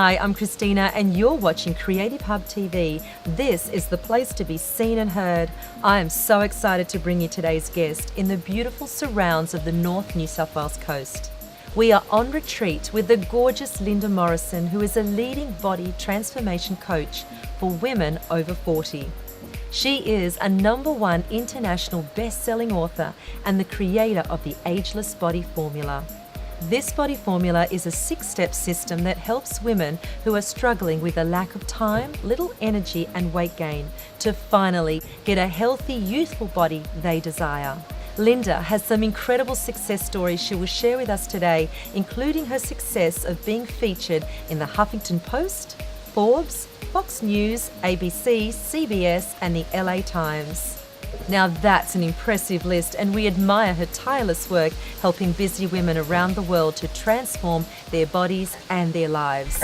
Hi, I'm Christina and you're watching Creative Hub TV. This is the place to be seen and heard. I am so excited to bring you today's guest in the beautiful surrounds of the North New South Wales coast. We are on retreat with the gorgeous Linda Morrison, who is a leading body transformation coach for women over 40. She is a #1 international best-selling author and the creator of the Ageless Body Formula. This body formula is a 6-step system that helps women who are struggling with a lack of time, little energy and weight gain to finally get a healthy, youthful body they desire. Linda has some incredible success stories she will share with us today, including her success of being featured in the Huffington Post, Forbes, Fox News, ABC, CBS and the LA Times. Now that's an impressive list, and we admire her tireless work helping busy women around the world to transform their bodies and their lives.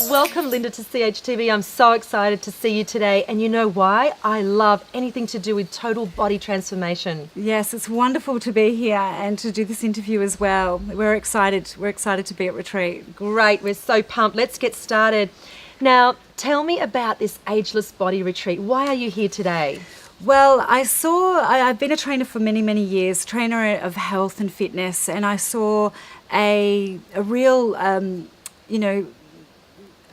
Welcome, Linda, to CHTV. I'm so excited to see you today. And you know why? I love anything to do with total body transformation. Yes, it's wonderful to be here and to do this interview as well. We're excited. We're excited to be at retreat. Great. We're so pumped. Let's get started. Now, tell me about this Ageless Body Retreat. Why are you here today? Well, I've been a trainer for many, many years, trainer of health and fitness, and I saw a real,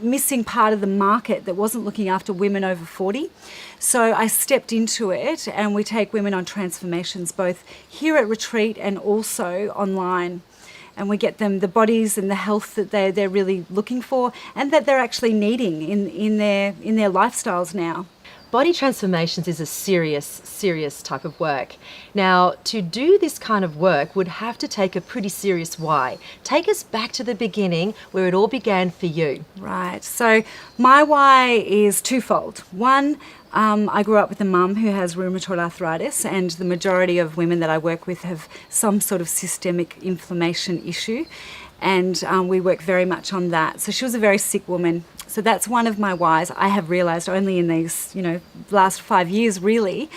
missing part of the market that wasn't looking after women over 40. So I stepped into it, and we take women on transformations both here at retreat and also online. And we get them the bodies and the health that they're really looking for and that they're actually needing in their lifestyles now. Body transformations is a serious type of work. Now, to do this kind of work would have to take a pretty serious why. Take us back to the beginning where it all began for you. Right. So my why is twofold. One, I grew up with a mum who has rheumatoid arthritis, and the majority of women that I work with have some sort of systemic inflammation issue, and we work very much on that. So she was a very sick woman. So that's one of my whys. I have realised only in these, last 5 years really.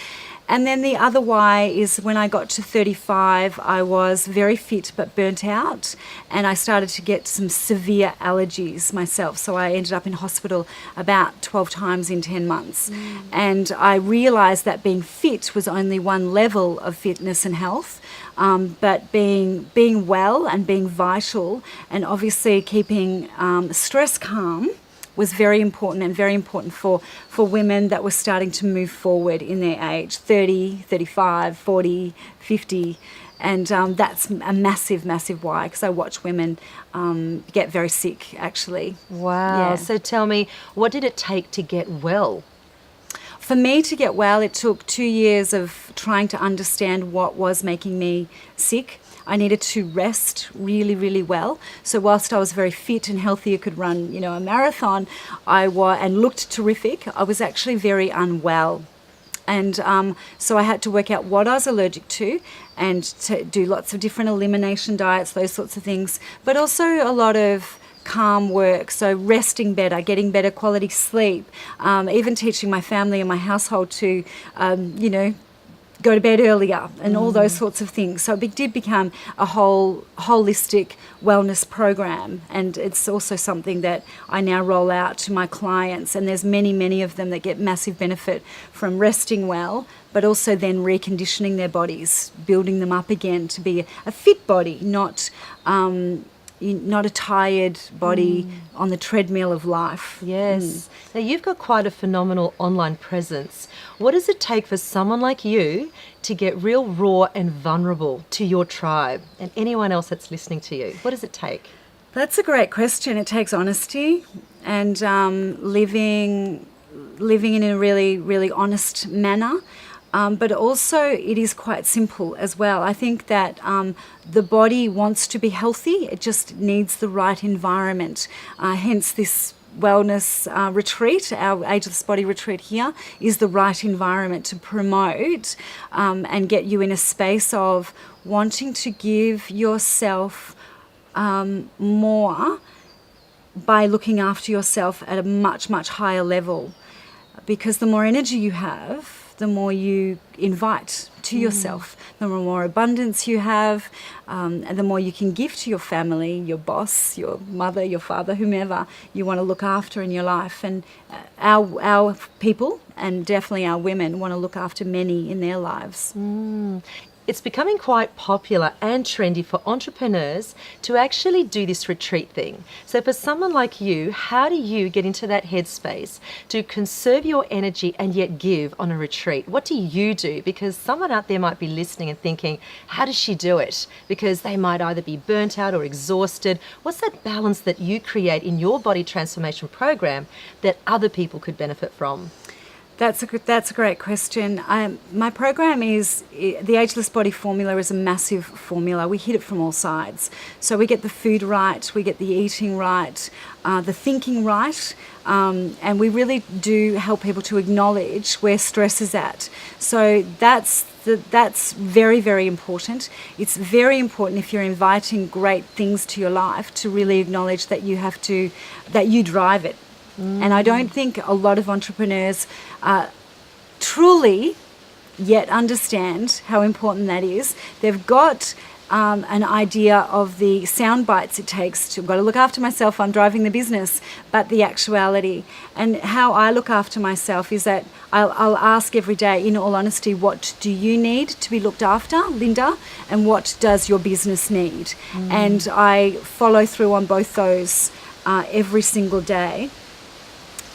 And then the other why is when I got to 35, I was very fit but burnt out, and I started to get some severe allergies myself. So I ended up in hospital about 12 times in 10 months. And I realised that being fit was only one level of fitness and health, but being well and being vital and obviously keeping stress calm was very important, and very important for women that were starting to move forward in their age, 30, 35, 40, 50. And that's a massive why, because I watch women get very sick, actually. Wow. Yeah. So tell me, what did it take to get well? For me to get well, it took 2 years of trying to understand what was making me sick. I needed to rest really well. So whilst I was very fit and healthy, I could run, a marathon, and looked terrific, I was actually very unwell. And so I had to work out what I was allergic to and to do lots of different elimination diets, those sorts of things, but also a lot of calm work, so resting better, getting better quality sleep, even teaching my family and my household to, go to bed earlier and all those sorts of things. So it did become a whole holistic wellness program, and it's also something that I now roll out to my clients, and there's many of them that get massive benefit from resting well, but also then reconditioning their bodies, building them up again to be a fit body, not a tired body on the treadmill of life. Yes. Now, you've got quite a phenomenal online presence. What does it take for someone like you to get real raw and vulnerable to your tribe and anyone else that's listening to you? What does it take? That's a great question. It takes honesty and living in a really honest manner. But also it is quite simple as well. I think that the body wants to be healthy. It just needs the right environment. Hence this wellness retreat, our Ageless Body Retreat here, is the right environment to promote and get you in a space of wanting to give yourself more by looking after yourself at a much, much higher level. Because the more energy you have, the more you invite to yourself, the more abundance you have, and the more you can give to your family, your boss, your mother, your father, whomever you want to look after in your life. And our people, and definitely our women, want to look after many in their lives. It's becoming quite popular and trendy for entrepreneurs to actually do this retreat thing. So for someone like you, how do you get into that headspace to conserve your energy and yet give on a retreat? What do you do? Because someone out there might be listening and thinking, how does she do it? Because they might either be burnt out or exhausted. What's that balance that you create in your body transformation program that other people could benefit from? That's a great question. My program is, the Ageless Body Formula is a massive formula. We hit it from all sides. So we get the food right, we get the eating right, the thinking right, and we really do help people to acknowledge where stress is at. So that's very, very important. It's very important if you're inviting great things to your life to really acknowledge that you drive it. And I don't think a lot of entrepreneurs truly yet understand how important that is. They've got an idea of the sound bites it takes to, I've got to look after myself, I'm driving the business, but the actuality. And how I look after myself is that I'll ask every day, in all honesty, what do you need to be looked after, Linda, and what does your business need? And I follow through on both those every single day.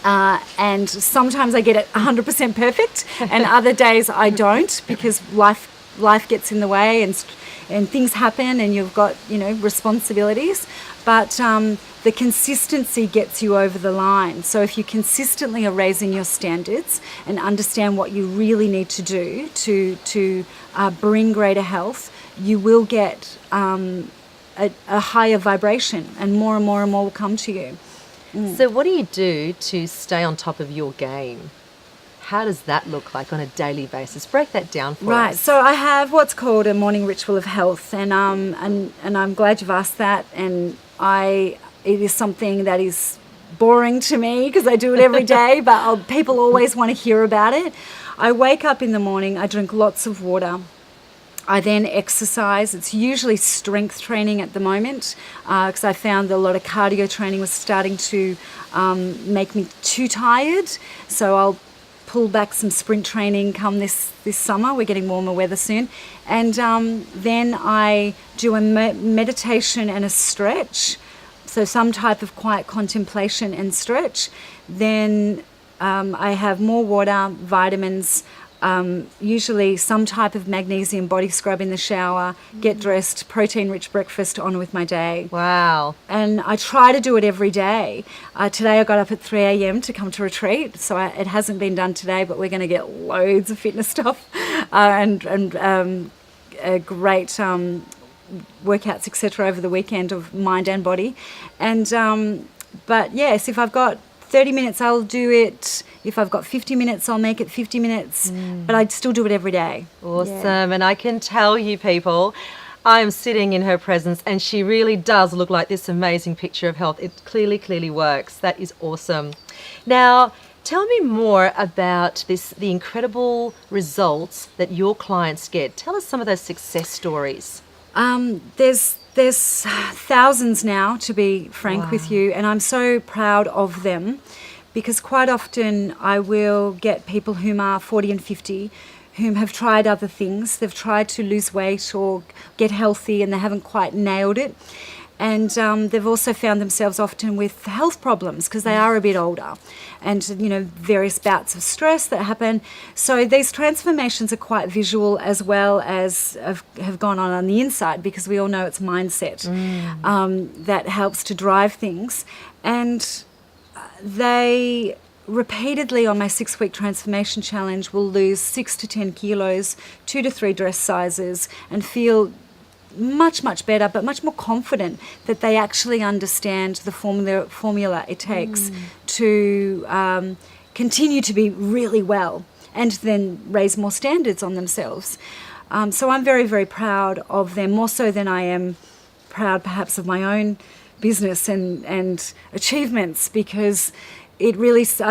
And sometimes I get it 100% perfect, and other days I don't, because life gets in the way and things happen, and you've got responsibilities. But the consistency gets you over the line. So if you consistently are raising your standards and understand what you really need to do to bring greater health, you will get a higher vibration, and more will come to you. So what do you do to stay on top of your game? How does that look like on a daily basis? Break that down for us. Right. So I have what's called a morning ritual of health, and I'm glad you've asked that. And it is something that is boring to me because I do it every day, but people always want to hear about it. I wake up in the morning. I drink lots of water. I then exercise. It's usually strength training at the moment because I found that a lot of cardio training was starting to make me too tired. So I'll pull back some sprint training come this summer. We're getting warmer weather soon. And then I do a meditation and a stretch. So some type of quiet contemplation and stretch. Then I have more water, vitamins, usually some type of magnesium body scrub in the shower, get dressed, protein-rich breakfast, on with my day. Wow. And I try to do it every day. Today I got up at 3 a.m. to come to retreat, so it hasn't been done today, but we're going to get loads of fitness stuff and great workouts, etc. over the weekend of mind and body. And but yes, if I've got 30 minutes, I'll do it. If I've got 50 minutes, I'll make it 50 minutes. But I still do it every day. Awesome. Yeah. And I can tell you, people, I am sitting in her presence, and she really does look like this amazing picture of health. It clearly works. That is awesome. Now, tell me more about the incredible results that your clients get. Tell us some of those success stories. There's thousands now, to be frank with you, and I'm so proud of them, because quite often I will get people whom are 40 and 50 whom have tried other things. They've tried to lose weight or get healthy, and they haven't quite nailed it. And they've also found themselves often with health problems because they are a bit older, and various bouts of stress that happen. So these transformations are quite visual, as well as have gone on the inside, because we all know it's mindset that helps to drive things. And they repeatedly on my 6-week transformation challenge will lose 6 to 10 kilos, 2 to 3 dress sizes, and feel much better, but much more confident that they actually understand the formula it takes to continue to be really well and then raise more standards on themselves. So I'm very, very proud of them, more so than I am proud perhaps of my own business and achievements, because I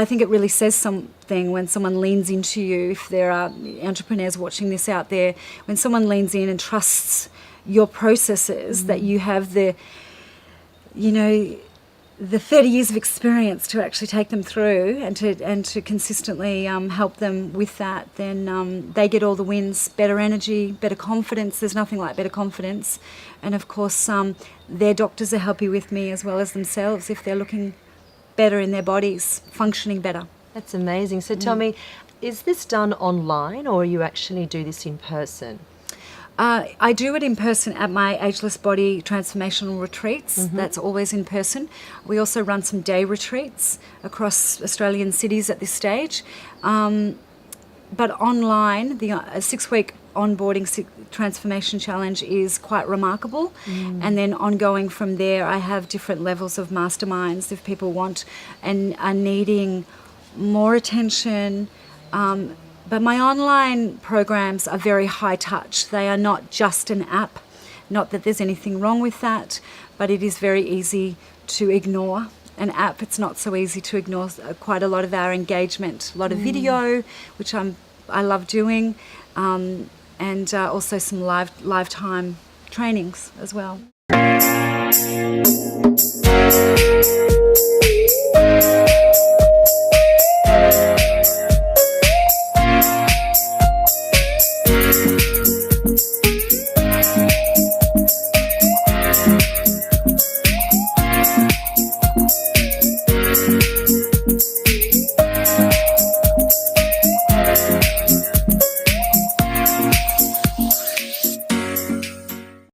think it really says something when someone leans into you. If there are entrepreneurs watching this out there, when someone leans in and trusts your processes, that you have the 30 years of experience to actually take them through and to consistently help them with that, then they get all the wins. Better energy, better confidence. There's nothing like better confidence. And of course, their doctors are happy with me as well as themselves if they're looking better in their bodies, functioning better. That's amazing. So tell me, is this done online or you actually do this in person? I do it in person at my Ageless Body Transformational Retreats. That's always in person. We also run some day retreats across Australian cities at this stage. But online, the 6-week onboarding transformation challenge is quite remarkable. And then ongoing from there, I have different levels of masterminds if people want and are needing more attention. But my online programs are very high touch. They are not just an app. Not that there's anything wrong with that, but it is very easy to ignore an app. It's not so easy to ignore quite a lot of our engagement, a lot of video, which I love doing, and also some live time trainings as well.